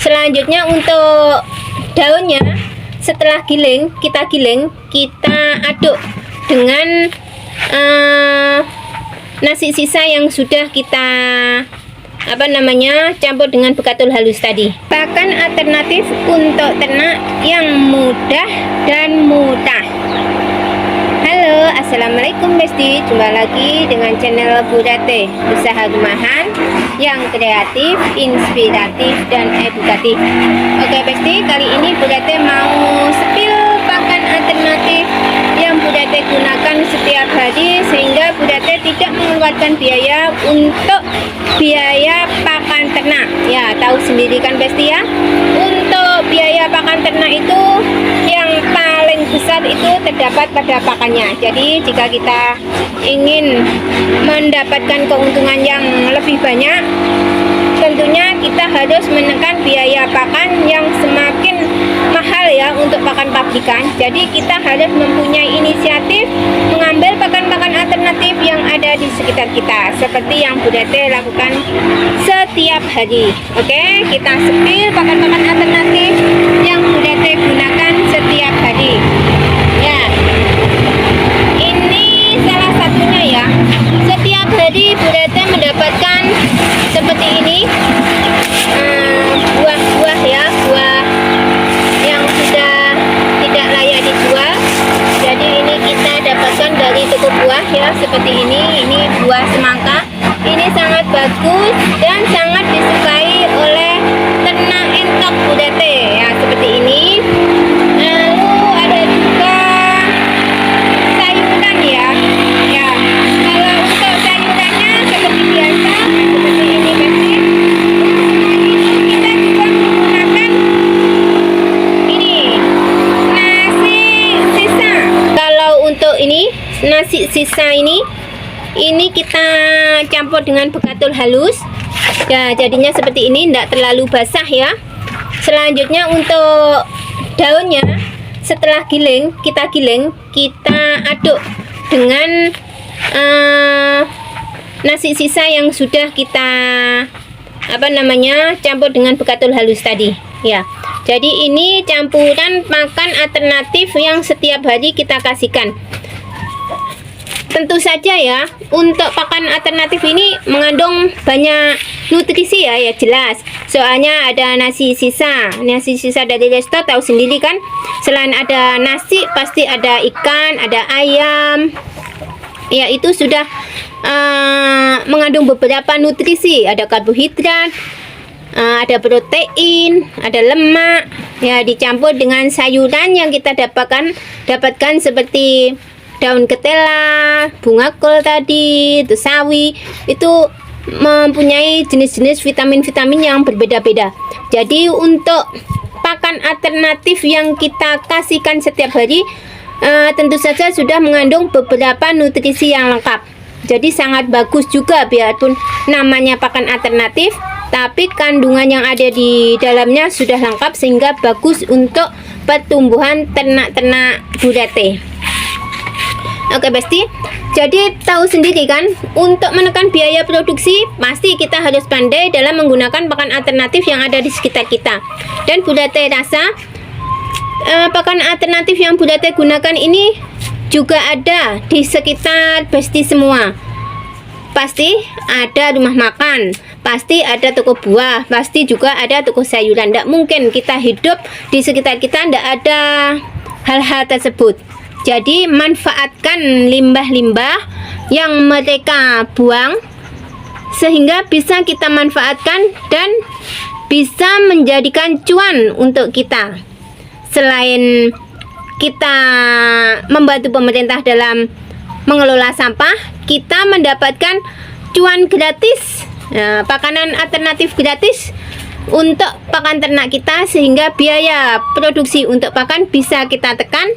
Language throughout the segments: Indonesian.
Selanjutnya untuk daunnya, setelah kita giling, kita aduk dengan nasi sisa yang sudah kita campur dengan bekatul halus tadi. Pakan alternatif untuk ternak yang mudah dan murah. Halo, assalamualaikum Besti, jumpa lagi dengan channel Bu Date, usaha rumahan yang kreatif, inspiratif, dan edukatif. Oke Besti, kali ini Bu Date mau spill pakan alternatif yang Bu Date gunakan setiap hari, sehingga Bu Date tidak mengeluarkan biaya untuk biaya pakan ternak. Ya, tahu sendiri kan Besti ya, untuk biaya pakan ternak itu yang paling besar itu terdapat pada pakannya. Jadi jika kita ingin mendapatkan keuntungan yang lebih banyak, tentunya kita harus menekan biaya pakan yang semakin mahal ya untuk pakan pabrikan. Jadi kita harus mempunyai inisiatif mengambil pakan-pakan alternatif yang ada di sekitar kita, seperti yang Bu Date lakukan setiap hari. Oke, kita spill pakan-pakan alternatif yang Bu Date gunakan setiap hari. Ya, ini salah satunya ya. Setiap hari Bu Date mendapatkan seperti ini buah-buah ya, buah yang sudah tidak layak dijual. Jadi ini kita dapatkan dari toko buah ya, seperti ini buah semangka. Ini sangat bagus dan sangat disukai oleh ternak entok Bu Date ya, seperti ini. Lalu ada juga sayuran ya. Ya, kalau untuk sayurannya seperti biasa, seperti ini Besti. Kita juga menggunakan ini nasi sisa. Kalau untuk ini nasi sisa ini kita campur dengan bekatul halus ya, jadinya seperti ini, tidak terlalu basah ya. Selanjutnya untuk daunnya, setelah kita giling, kita aduk dengan nasi sisa yang sudah kita campur dengan bekatul halus tadi ya. Jadi ini campuran pakan alternatif yang setiap hari kita kasihkan. Tentu saja ya, untuk pakan alternatif ini mengandung banyak nutrisi ya, jelas. Soalnya ada nasi sisa dari resto, tahu sendiri kan. Selain ada nasi, pasti ada ikan, ada ayam. Ya, itu sudah mengandung beberapa nutrisi, ada karbohidrat, ada protein, ada lemak. Ya, dicampur dengan sayuran yang kita dapatkan seperti daun ketela, bunga kol tadi, itu sawi, itu mempunyai jenis-jenis vitamin-vitamin yang berbeda-beda. Jadi untuk pakan alternatif yang kita kasihkan setiap hari, tentu saja sudah mengandung beberapa nutrisi yang lengkap. Jadi sangat bagus juga, biarpun namanya pakan alternatif, tapi kandungan yang ada di dalamnya sudah lengkap, sehingga bagus untuk pertumbuhan ternak-ternak Bu Date. Oke Besti, jadi tahu sendiri kan, untuk menekan biaya produksi pasti kita harus pandai dalam menggunakan pakan alternatif yang ada di sekitar kita. Dan Bu Date rasa pakan alternatif yang Bu Date gunakan ini juga ada di sekitar Besti semua. Pasti ada rumah makan, pasti ada toko buah, pasti juga ada toko sayuran. Tidak mungkin kita hidup di sekitar kita tidak ada hal-hal tersebut. Jadi manfaatkan limbah-limbah yang mereka buang, sehingga bisa kita manfaatkan dan bisa menjadikan cuan untuk kita. Selain kita membantu pemerintah dalam mengelola sampah, kita mendapatkan cuan gratis, pakanan alternatif gratis untuk pakan ternak kita, sehingga biaya produksi untuk pakan bisa kita tekan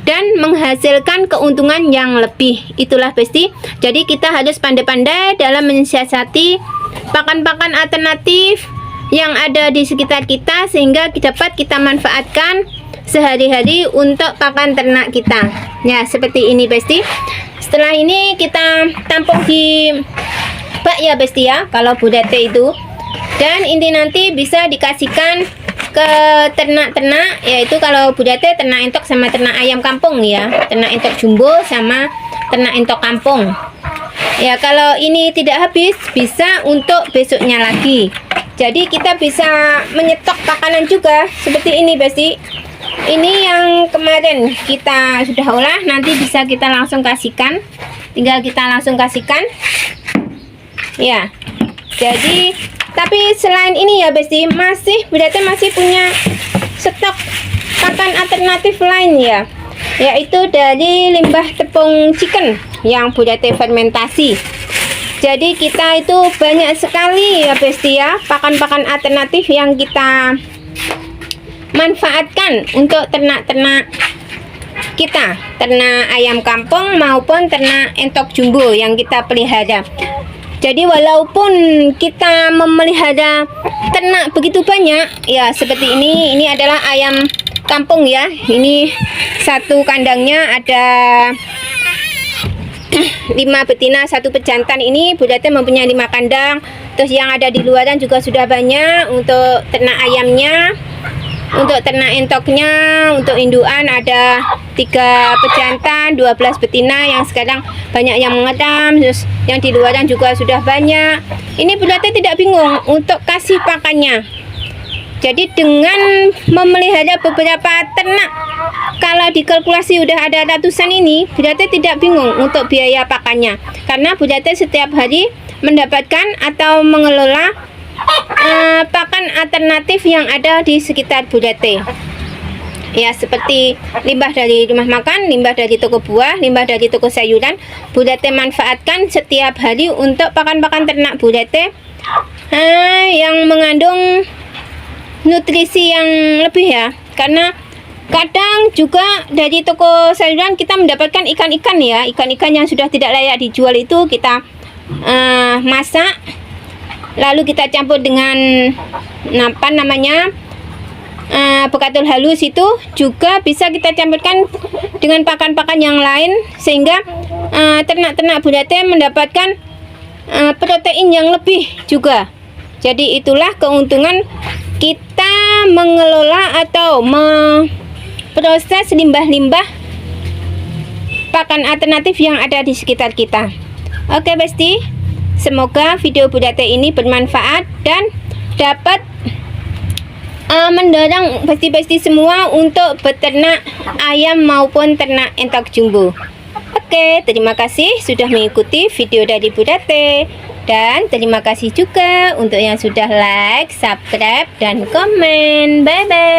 dan menghasilkan keuntungan yang lebih. Itulah Besti. Jadi kita harus pandai-pandai dalam mensiasati pakan-pakan alternatif yang ada di sekitar kita, sehingga dapat kita manfaatkan sehari-hari untuk pakan ternak kita. Ya, seperti ini Besti. Setelah ini kita tampung di bak ya Besti ya. Kalau Bu Date itu Dan ini nanti bisa dikasihkan ke ternak-ternak, yaitu kalau Budate ternak entok sama ternak ayam kampung ya, ternak entok jumbo sama ternak entok kampung. Ya, kalau ini tidak habis bisa untuk besoknya lagi. Jadi kita bisa menyetok makanan juga seperti ini Besti. Ini yang kemarin kita sudah olah, nanti bisa kita langsung kasihkan. Tinggal kita langsung kasihkan. Ya. Jadi tapi selain ini ya Besti, Budate masih punya stok pakan alternatif lain ya, yaitu dari limbah tepung chicken yang Budate fermentasi. Jadi kita itu banyak sekali ya Besti ya, pakan-pakan alternatif yang kita manfaatkan untuk ternak-ternak kita, ternak ayam kampung maupun ternak entok jumbo yang kita pelihara. Jadi walaupun kita memelihara ternak begitu banyak ya, seperti ini adalah ayam kampung ya. Ini satu kandangnya ada 5 betina, 1 pejantan. Ini Budate mempunyai 5 kandang. Terus yang ada di luaran juga sudah banyak untuk ternak ayamnya. Untuk ternak entoknya, untuk induan ada 3 pejantan, 12 betina yang sekarang banyak yang mengedam. Terus yang di luaran juga sudah banyak. Ini Budate tidak bingung untuk kasih pakannya. Jadi dengan memelihara beberapa ternak, kalau dikalkulasi udah ada ratusan ini, Budate tidak bingung untuk biaya pakannya. Karena Budate setiap hari mendapatkan atau mengelola pakan alternatif yang ada di sekitar Budate. Ya, seperti limbah dari rumah makan, limbah dari toko buah, limbah dari toko sayuran, Budate manfaatkan setiap hari untuk pakan-pakan ternak Budate yang mengandung nutrisi yang lebih ya. Karena kadang juga dari toko sayuran kita mendapatkan ikan-ikan ya, ikan-ikan yang sudah tidak layak dijual itu kita masak, lalu kita campur dengan apa namanya bekatul halus, itu juga bisa kita campurkan dengan pakan-pakan yang lain sehingga ternak-ternak Budate mendapatkan protein yang lebih juga. Jadi itulah keuntungan kita mengelola atau memproses limbah-limbah pakan alternatif yang ada di sekitar kita. Oke Besti, semoga video Budate ini bermanfaat dan dapat mendorong Besti-Besti semua untuk beternak ayam maupun ternak entok jumbo. Oke, terima kasih sudah mengikuti video dari Budate. Dan terima kasih juga untuk yang sudah like, subscribe, dan komen. Bye-bye.